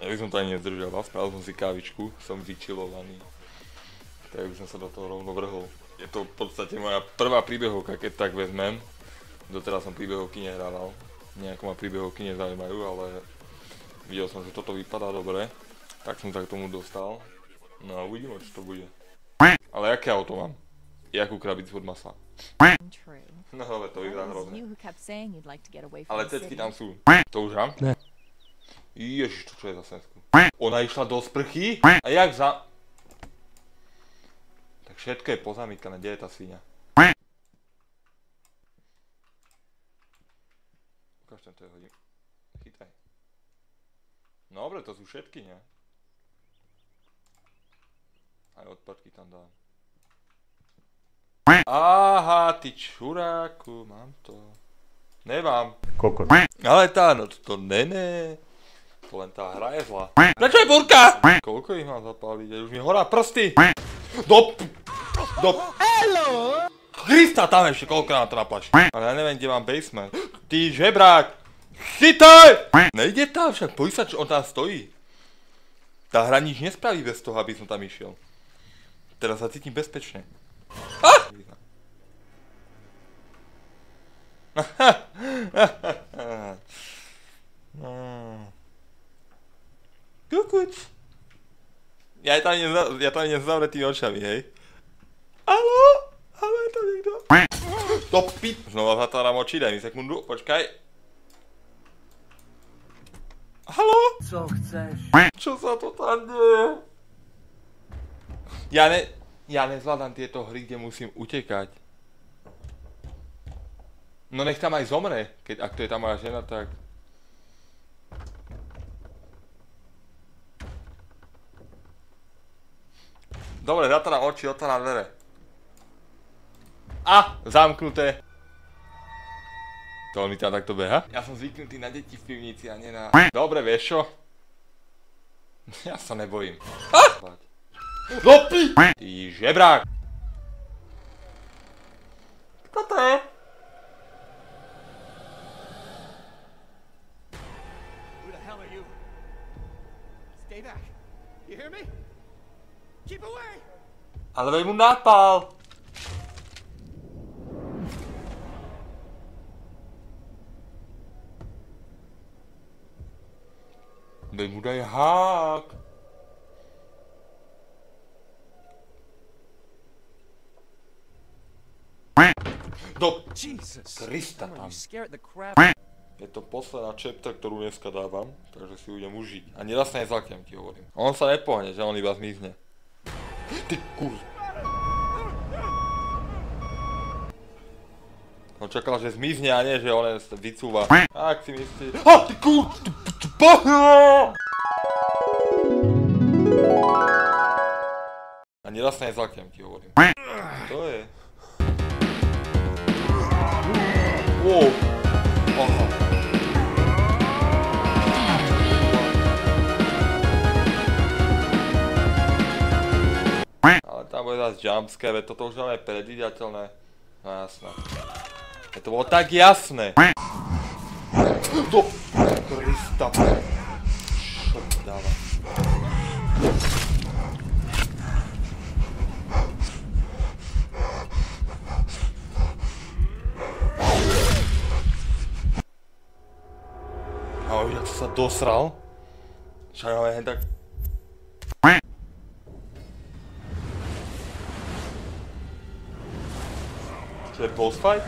Ja by som to ani nezdržal, spravil som si kávičku, som vyčilovaný. Tak by som sa do toho rovno vrhol. Je to v podstate moja prvá príbehovka, keď tak vezmem. Doteraz som príbehovky nehrával. Nejako ma príbehovky nezaujímajú, ale videl som, že toto vypadá dobre. Tak som sa k tomu dostal. No a uvidíme, čo to bude. Ale aké auto mám? Jakú krabicu od masla? No ale to vyzerá hrozne. Ale cecky tam sú. To už mám? Ne. Ježiš, to čo je za sensku? Ona išla do sprchy? A jak za... Tak všetko je pozamykané, kde je tá sviňa? Ukáž ten, to je hodím. Chytaj. No dobre, to sú všetky, nie? Aj odpadky tam dám. Aha, ty čuráku, mám to. Nemám. Kokot. Ale tá, no to ne. To len tá hra je zlá. Prečo je burka? Koľko ich mám zapáliť? Už mi horá prsty. Do... Hello! Krista, tam ešte koľkokrát to naplač. Ale ja neviem, kde mám basement. Ty žebrák! Chytaj! Nejde tam však, poď sa, čo on tam stojí. Tá hra nič nespraví bez toho, aby som tam išiel. Teraz sa cítim bezpečne. Kukuč. Ja tam nezavretými očami, hej. Haló? Haló, je tam niekto? To pit. Znova zatváram oči, daj mi sekundu, počkaj. Haló? Co chceš? Čo sa to tam deje? Ja nezvládam tieto hry, kde musím utekať. No nech tam aj zomre, ak to je tá moja žena, tak... Dobre, zatváram oči, otváram dvere. Zamknuté. To on mi tam takto beha? Ja som zvyknutý na deti v pivnici a nie na... Dobre, vieš čo? Ja sa nebojím. No pi! Ty žebrák! Kto to je? Who the hell are you? Stay back. You hear me? Keep away! Ale veď mu napál! Veď mu daj hák! Do Krista tam. Je to posledná chapter, ktorú dneska dávam, takže si ju idem užiť. A neraz sa nezlaknem, ti hovorím. On sa nepohne, že on iba zmizne. Ty kurz. On čakal, že zmizne a nie, že on sa vycúva. Ak si myslíš... Ty kurz! A neraz sa nezlaknem, ti hovorím. To je... Wow. Aha. Ale tam bude zase jumpscare, veď toto už je predvídateľné. No jasné. To bolo tak jasné. Do Krista. Čo to dáva? A jak sa dosral? Však máme hen tak... Čo je boss fight?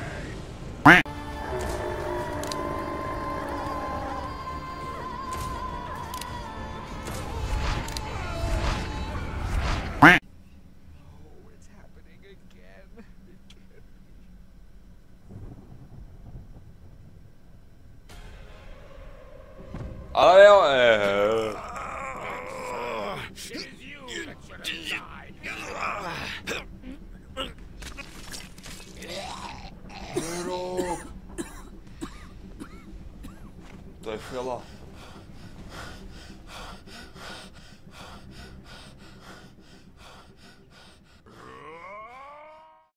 Ale jo, To je chvíľa.